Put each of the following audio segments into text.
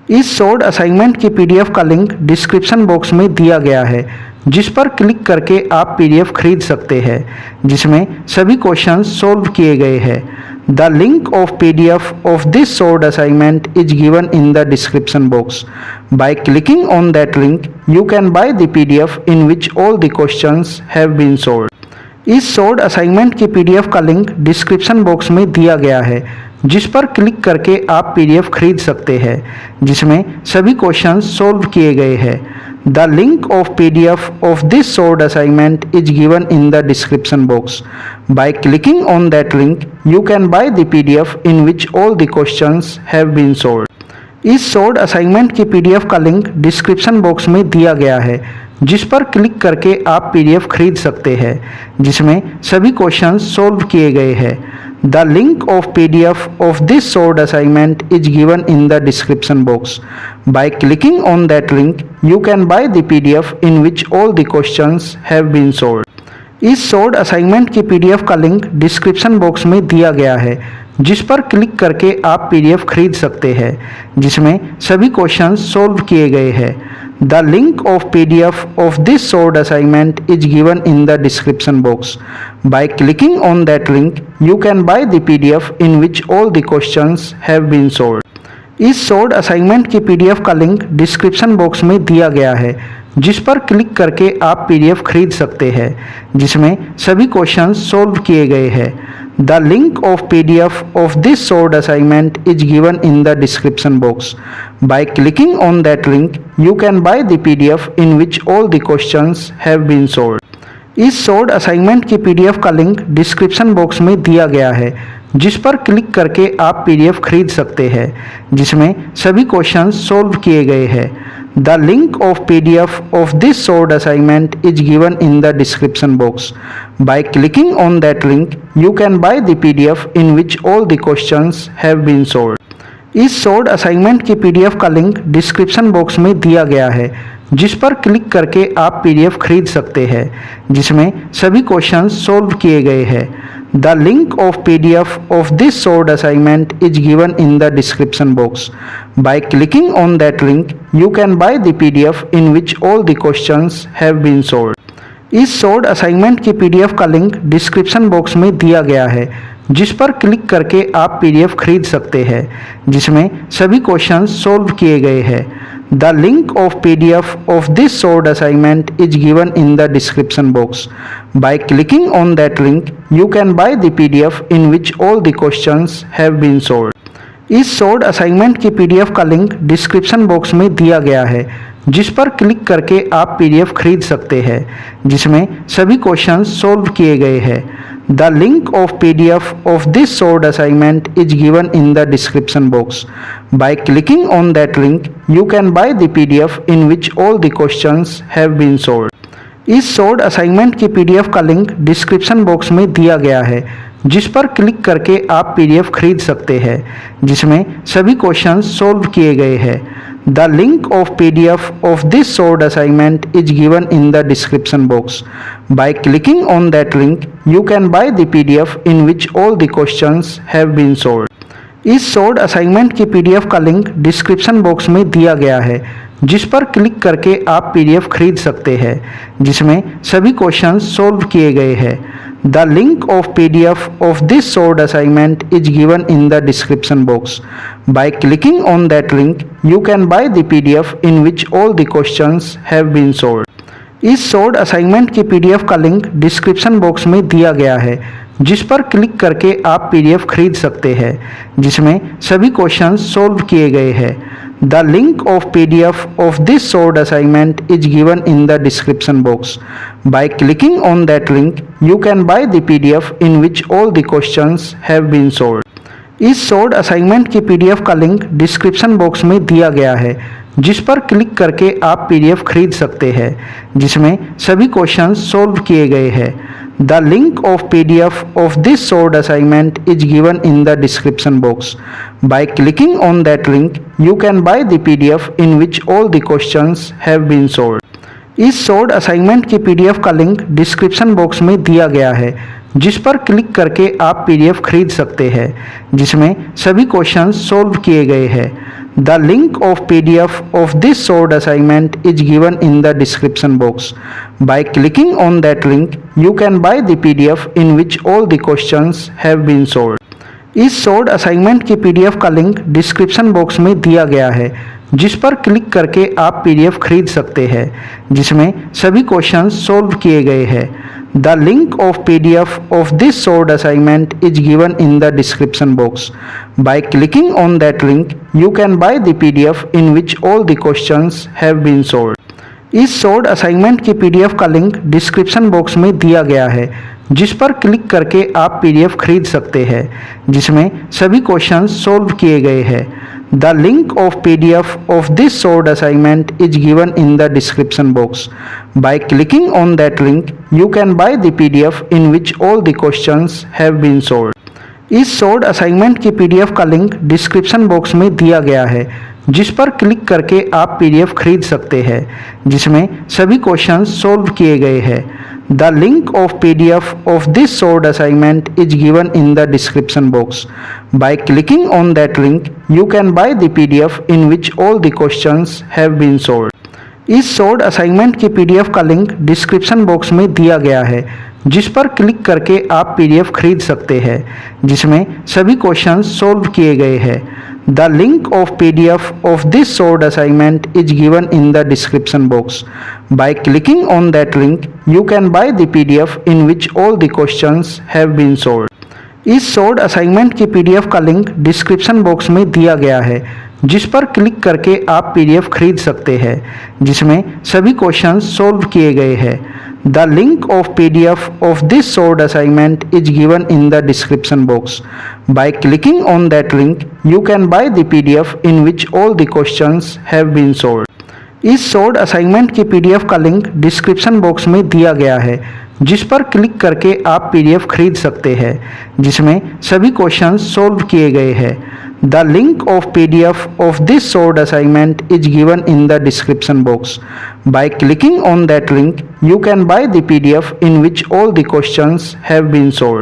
इस short assignment की PDF का लिंक डिस्क्रिप्शन बॉक्स में दिया गया है, जिस पर क्लिक करके आप पीडीएफ खरीद सकते हैं, जिसमें सभी क्वेश्चंस सॉल्व किए गए हैं। The link of PDF of this short assignment is given in the description box. By clicking on that link you can buy the PDF in which all the questions have been solved. इस short assignment की PDF का link description box में दिया गया है, जिस पर click करके आप पीडीएफ खरीद सकते हैं, जिसमें सभी क्वेश्चंस सॉल्व किए गए हैं। The link of PDF of this short assignment is given in the description box. By clicking on that link you can buy the PDF in which all the questions have been solved. इस short assignment की PDF का link description box में दिया गया है, जिस पर click करके आप पीडीएफ खरीद सकते हैं, जिसमें सभी क्वेश्चंस सॉल्व किए गए हैं। The link of PDF of this short assignment is given in the description box. By clicking on that link you can buy the PDF in which all the questions have been solved. इस short assignment की PDF का link description box में दिया गया है, जिस पर click करके आप पीडीएफ खरीद सकते हैं, जिसमें सभी क्वेश्चंस सॉल्व किए गए हैं। The link of PDF of this short assignment is given in the description box. By clicking on that link you can buy the PDF in which all the questions have been solved. इस short assignment की PDF का link description box में दिया गया है, जिस पर click करके आप पीडीएफ खरीद सकते हैं, जिसमें सभी क्वेश्चंस सॉल्व किए गए हैं। The link of PDF of this short assignment is given in the description box. By clicking on that link you can buy the PDF in which all the questions have been solved. इस short assignment की PDF का link description box में दिया गया है, जिस पर click करके आप पीडीएफ खरीद सकते हैं, जिसमें सभी क्वेश्चंस सॉल्व किए गए हैं। The link of PDF of this short assignment is given in the description box. By clicking on that link you can buy the PDF in which all the questions have been solved. इस short assignment की PDF का link description box में दिया गया है, जिस पर click करके आप पीडीएफ खरीद सकते हैं, जिसमें सभी क्वेश्चंस सॉल्व किए गए हैं। The link of PDF of this short assignment is given in the description box. By clicking on that link you can buy the PDF in which all the questions have been solved. इस short assignment की PDF का link description box में दिया गया है, जिस पर click करके आप पीडीएफ खरीद सकते हैं, जिसमें सभी क्वेश्चंस सॉल्व किए गए हैं। The link of PDF of this short assignment is given in the description box. By clicking on that link you can buy the PDF in which all the questions have been solved. इस short assignment की PDF का link description box में दिया गया है, जिस पर click करके आप पीडीएफ खरीद सकते हैं, जिसमें सभी क्वेश्चंस सॉल्व किए गए हैं। The link of PDF of this short assignment is given in the description box. By clicking on that link you can buy the PDF in which all the questions have been solved. इस short assignment की PDF का link description box में दिया गया है, जिस पर click करके आप पीडीएफ खरीद सकते हैं, जिसमें सभी क्वेश्चंस सॉल्व किए गए हैं। The link of PDF of this short assignment is given in the description box. By clicking on that link you can buy the PDF in which all the questions have been solved. इस short assignment की PDF का link description box में दिया गया है, जिस पर click करके आप पीडीएफ खरीद सकते हैं, जिसमें सभी क्वेश्चंस सॉल्व किए गए हैं। The link of PDF of this short assignment is given in the description box. By clicking on that link you can buy the PDF in which all the questions have been solved. इस short assignment की PDF का link description box में दिया गया है, जिस पर click करके आप पीडीएफ खरीद सकते हैं, जिसमें सभी क्वेश्चंस सॉल्व किए गए हैं। The link of PDF of this short assignment is given in the description box. By clicking on that link you can buy the PDF in which all the questions have been solved. इस short assignment की PDF का link description box में दिया गया है, जिस पर click करके आप पीडीएफ खरीद सकते हैं, जिसमें सभी क्वेश्चंस सॉल्व किए गए हैं। The link of PDF of this short assignment is given in the description box. By clicking on that link you can buy the PDF in which all the questions have been solved. इस short assignment की PDF का link description box में दिया गया है, जिस पर click करके आप पीडीएफ खरीद सकते हैं, जिसमें सभी क्वेश्चंस सॉल्व किए गए हैं। The link of PDF of this solved assignment is given in the description box. By clicking on that link, you can buy the PDF in which all the questions have been solved. इस solved assignment की PDF का link description box में दिया गया है, जिस पर click करके आप पीडीएफ खरीद सकते हैं, जिसमें सभी क्वेश्चंस सॉल्व किए गए हैं। The link of PDF of this solved assignment is given in the description box. By clicking on that link, you can buy the PDF in which all the questions have been solved. इस solved assignment की PDF का link description box में दिया गया है, जिस पर click करके आप पीडीएफ खरीद सकते हैं, जिसमें सभी क्वेश्चंस सॉल्व किए गए हैं। The link of PDF of this solved assignment is given in the description box. By clicking on that link, you can buy the PDF in which all the questions have been solved. इस solved assignment की PDF का link description box में दिया गया है, जिस पर click करके आप पीडीएफ खरीद सकते हैं, जिसमें सभी क्वेश्चंस सॉल्व किए गए हैं। The link of PDF of this solved assignment is given in the description box. By clicking on that link, you can buy the PDF in which all the questions have been solved. इस solved assignment की PDF का link description box में दिया गया है, जिस पर click करके आप पीडीएफ खरीद सकते हैं, जिसमें सभी क्वेश्चंस सॉल्व किए गए हैं। The link of PDF of this solved assignment is given in the description box. By clicking on that link, you can buy the PDF in which all the questions have been solved. इस solved assignment की PDF का link description box में दिया गया है, जिस पर click करके आप पीडीएफ खरीद सकते हैं, जिसमें सभी क्वेश्चंस सॉल्व किए गए हैं। The link of PDF of this solved assignment is given in the description box. By clicking on that link, you can buy the PDF in which all the questions have been solved. इस solved assignment की PDF का link description box में दिया गया है, जिस पर click करके आप पीडीएफ खरीद सकते हैं, जिसमें सभी क्वेश्चंस सॉल्व किए गए हैं। The link of PDF of this solved assignment is given in the description box. By clicking on that link, you can buy the PDF in which all the questions have been solved.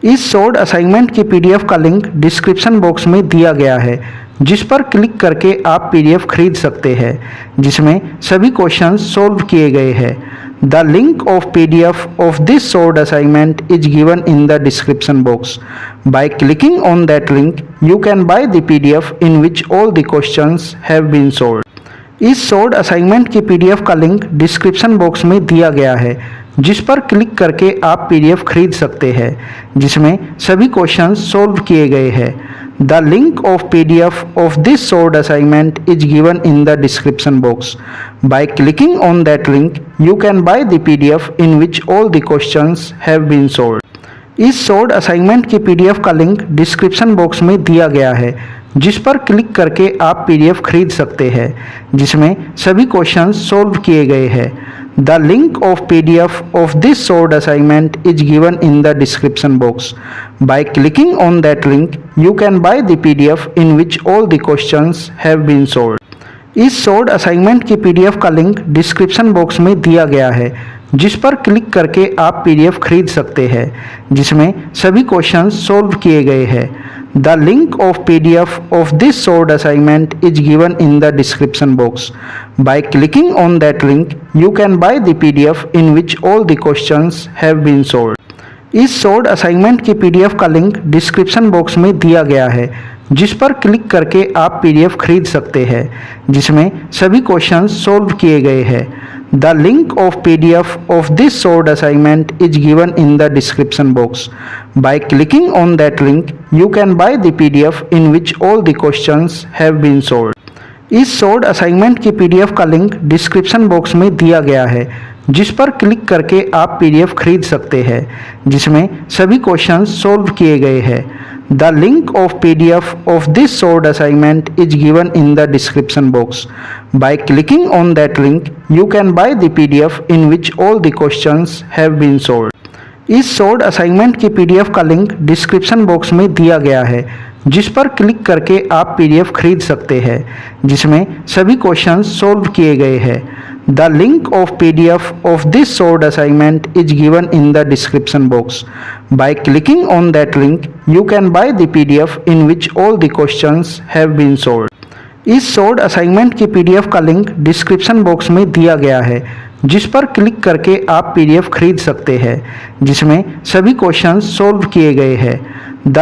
इस solved assignment की PDF का link description box में दिया गया है, जिस पर click करके आप पीडीएफ खरीद सकते हैं, जिसमें सभी क्वेश्चंस सॉल्व किए गए हैं। The link of PDF of this solved assignment is given in the description box. By clicking on that link, you can buy the PDF in which all the questions have been solved. इस solved assignment की PDF का link description box में दिया गया है, जिस पर click करके आप पीडीएफ खरीद सकते हैं, जिसमें सभी क्वेश्चंस सॉल्व किए गए हैं। The link of PDF of this solved assignment is given in the description box. By clicking on that link, you can buy the PDF in which all the questions have been solved. इस solved assignment की PDF का link description box में दिया गया है, जिस पर click करके आप पीडीएफ खरीद सकते हैं, जिसमें सभी क्वेश्चंस सॉल्व किए गए हैं। The link of PDF of this solved assignment is given in the description box. By clicking on that link, you can buy the PDF in which all the questions have been solved. इस solved assignment की PDF का link description box में दिया गया है, जिस पर click करके आप पीडीएफ खरीद सकते हैं, जिसमें सभी क्वेश्चंस सॉल्व किए गए हैं। The link of PDF of this solved assignment is given in the description box. By clicking on that link, you can buy the PDF in which all the questions have been solved. इस solved assignment की PDF का link description box में दिया गया है, जिस पर click करके आप पीडीएफ खरीद सकते हैं, जिसमें सभी क्वेश्चंस सॉल्व किए गए हैं। The link of PDF of this solved assignment is given in the description box. By clicking on that link, you can buy the PDF in which all the questions have been solved. इस solved assignment की PDF का link description box में दिया गया है, जिस पर click करके आप पीडीएफ खरीद सकते हैं, जिसमें सभी क्वेश्चंस सॉल्व किए गए हैं। The link of PDF of this solved assignment is given in the description box. By clicking on that link, you can buy the PDF in which all the questions have been solved. इस solved assignment की PDF का link description box में दिया गया है, जिस पर click करके आप पीडीएफ खरीद सकते हैं, जिसमें सभी क्वेश्चंस सॉल्व किए गए हैं। The link of PDF of this solved assignment is given in the description box. By clicking on that link, you can buy the PDF in which all the questions have been solved. इस short assignment की PDF का link description box में दिया गया है, जिस पर click करके आप पीडीएफ खरीद सकते हैं, जिसमें सभी क्वेश्चंस सॉल्व किए गए हैं। द